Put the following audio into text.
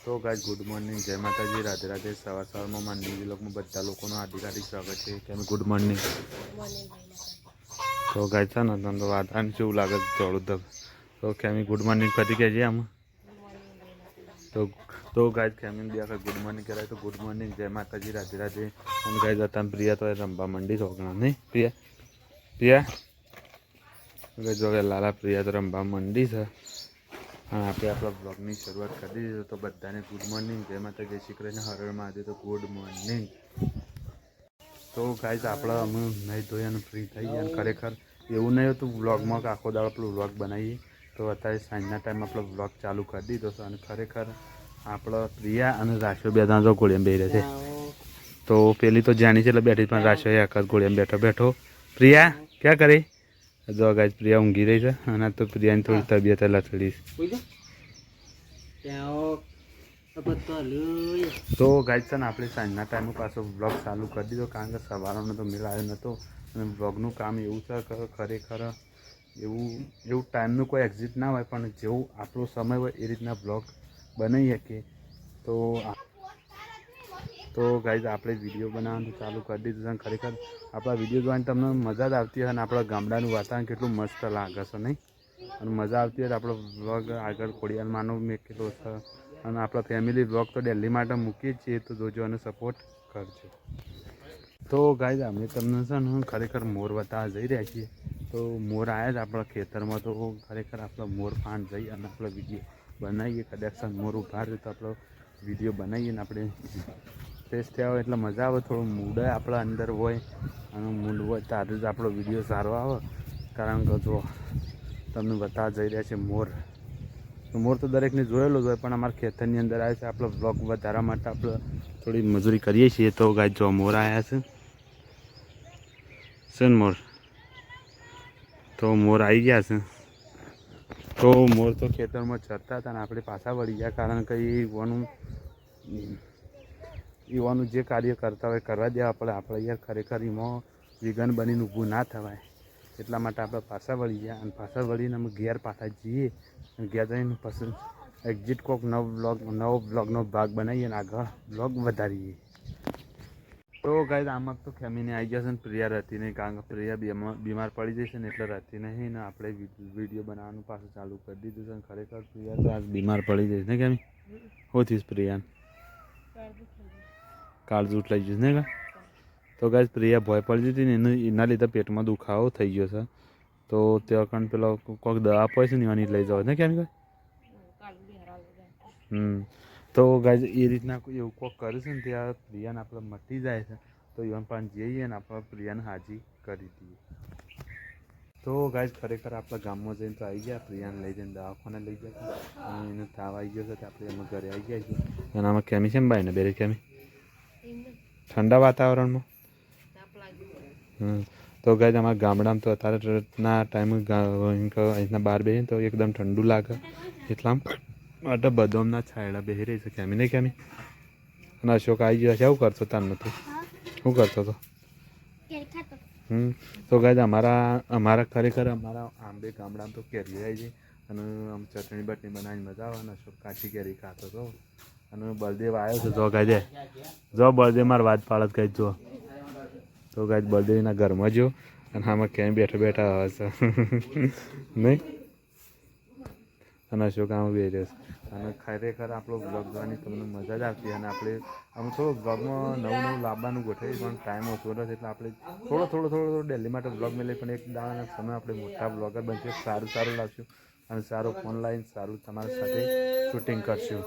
તો guys good morning, જય માતાજી, રાધે રાધે। સવારમાં મારા ન્યૂ વ્લોગમાં બધા લોકોનું હાર્દિક સ્વાગત છે। કેમ ગુડ મોર્નિંગ। તો ગાઈસ છે ને તમને વાતાવરણ કેવું લાગે થોડું તો કેમ ગુડ મોર્નિંગ ફરી કહેજે આમાં। તો ગાઈસ કેમ બી આખા ગુડ મોર્નિંગ કહેવાય। તો ગુડ મોર્નિંગ, જય માતાજી, રાધે રાધે। અને ગાઈસ હતા પ્રિયા તો રમવા મંડી છોકરા નહીં પ્રિયા જો લાલા પ્રિયા તો રમવા મંડી છે। અને આપણે આપણા બ્લોગની શરૂઆત કરી દીધી। તો બધાને ગુડ મોર્નિંગ, જય માતા, જય શ્રી કૃષ્ણ, હર હર મહાદેવ। તો ગુડ મોર્નિંગ। તો ગાઈસ આપણે અમે નહીં ધોઈ અને ફ્રી થઈ ગયા। ખરેખર એવું નહીં હતું વ્લોગમાં કે આખો દાડો આપણું વ્લોગ બનાવીએ। તો અત્યારે સાંજના ટાઈમ આપણો વ્લોગ ચાલુ કરી દીધો છે। અને ખરેખર આપણે પ્રિયા અને રાશો બે ત્રણ તો ઘોડીમાં બેસી રહે છે। તો પેલી તો જાણી છે એટલે બેઠી, પણ રાશો આખા ઘોડીમાં બેઠો પ્રિયા ક્યાં કરી જો ગાઈસ પ્રિયા ઊંઘી રહી છે। અને તો પ્રિયાની થોડી તબિયત લથડી તો ગાઈસ છે ને આપણે સાંજના ટાઈમે પાછો વ્લોગ ચાલુ કરી દીધો, કારણ કે સવારનો તો મેળ આવ્યો નહોતો। અને વ્લોગનું કામ એવું છે કે ખરેખર એવું ટાઈમનું કોઈ એક્ઝિટ ના હોય, પણ જેવું આપણો સમય હોય એ રીતના વ્લોગ બનાવી શકીએ। તો ગાઈસ આપણે વિડીયો બનાવવાનું ચાલુ કરી દીધું છે। ખરેખર આપણા વિડીયો જોવાની તમને મજા જ આવતી હોય, અને આપણા ગામડાનું વાતાવરણ કેટલું મસ્ત લાગે છે નહીં। અને મજા આવતી હોય તો આપણો વ્લોગ આગળ ખોડિયાલમાંનો મેકેલો છે। અને આપણા ફેમિલી વ્લોગ તો ડેલી માટે મૂકીએ જ છીએ, તો જોજો અને સપોર્ટ કરજો। તો ગાઈસ અમે તમને છે ને ખરેખર મોર બતાવવા જઈ રહ્યા છીએ। તો મોર આવ્યા જ આપણા ખેતરમાં, તો ખરેખર આપણે મોર પાન જઈ અને આપણે વિડીયો બનાવીએ। કદાચ મોર ઉભા રહે તો આપણો વિડીયો બનાવીએ ને આપણે ફ્રેશ થયા હોય એટલે મજા આવે। થોડું મૂડ આપણા અંદર હોય, અને મૂડ હોય ત્યારે જ આપણો વિડીયો સારો આવે। કારણ કે જો તમને બતાવવા જઈ રહ્યા છે મોર તો દરેકને જોયેલો જ હોય, પણ અમારા ખેતરની અંદર આવે છે। આપણો વ્લોગ વધારવા માટે આપણે થોડી મજૂરી કરીએ છીએ। તો ગાઈસ જો મોર આવ્યા છે ને મોર તો મોર આવી ગયા છે। તો મોર તો ખેતરમાં ચરતા હતા અને આપણે પાછા વળી ગયા, કારણ કે એવાનું જે કાર્ય કરતા હોય કરવા દેવા પડે। આપણે યાર ખરેખર એમાં વિઘન બનીને ઊભું ના થવાય, એટલા માટે આપણે પાછા વળી ગયા। અને પાછા વળીને અમે ઘેર પાછા જઈએ, અને ઘેર જઈને પછી એક્ઝિટ કોક નવો બ્લોગનો ભાગ બનાવીએ અને આગળ બ્લોગ વધારીએ। તો ગાઈસ આમાં તો ખેમીને આવી ગયા છે ને પ્રિયા રહેતી નહીં, કારણ કે પ્રિયા બીમાર પડી જશે ને એટલે રહેતી નહીં। ને આપણે વિડીયો બનાવવાનું પાછું ચાલુ કરી દીધું છે। ખરેખર પ્રિયા તો આજ બીમાર પડી જશે ને કેમી શું થઈશ પ્રિયાને કાળજૂટ લઈ જઈશ ને। તો ગાઈસ પ્રિયા ભોય પડી હતી ને એના લીધે પેટમાં દુખાવો થઈ ગયો છે। તો ત્યાં કારણ પેલો કોઈક દવા આપે છે ને એની લઈ જાવ ને કેમ તો ગાઈસ એ રીતના કોઈ એવું કોઈક કરે છે ને ત્યાં પ્રિયાને આપણે મટી જાય છે। તો ઈવન પણ જઈએ ને આપણે પ્રિયાને હાજી કરી દઈએ। તો ગાઈસ ખરેખર આપણા ગામમાં જઈને તો આવી ગયા, પ્રિયાને લઈ જઈને દવાખાને લઈ ગયા, અને એને તાવ આવી ગયો છે તો આપણે અમે ઘરે આવી ગયા છીએ। અને આમાં કેમી છે ને ભાઈ ને બેરે કેમી ઠંડા વાતાવરણમાં તો ગાઈસ અમારા ગામડામાં તો અત્યારેના ટાઈમે અહીંના બહાર બેસીને તો એકદમ ઠંડુ લાગે, એટલા માટે બદામના છાંયડા બેસી રહી છે કેમી નહીં કેમી। અને અશોક આવી ગયો છે, શું કરશો તાર નથી શું કરતો હતો તો ગાઈસ અમારા ખરેખર અમારા આંબે ગામડામાં તો કેરી આવી છે, અને આમ ચટણી બટણી બનાવીને મજા આવે। અને અશોક કાચી કેરી ખાતો હતો, અને બળદેવ આવ્યો છે જો ગાઈસ જો બળદેવ મારે વાત પાડત ગાઈસ જો। તો ગાઈસ બળદેવના ઘરમાં જો, અને આમાં ક્યાંય બેઠા આવે છે નહીં, અને અશોક આમાં બેસી રહ્યો છે। અને ખરેખર આપણો બ્લોગ જોવાની તમને મજા જ આવતી। અને આપણે આમ થોડું બ્લોગમાં નવું લાવવાનું ગોઠવીએ, પણ ટાઈમ ઓછો નથી એટલે આપણે થોડો ડેલી માટે બ્લોગ મળીએ, પણ એક દાડાના સમય આપણે મોટા બ્લોગર બનશું, સારું લાવશું, અને સારો ફોન લાવીને સારું તમારી સાથે શૂટિંગ કરશું।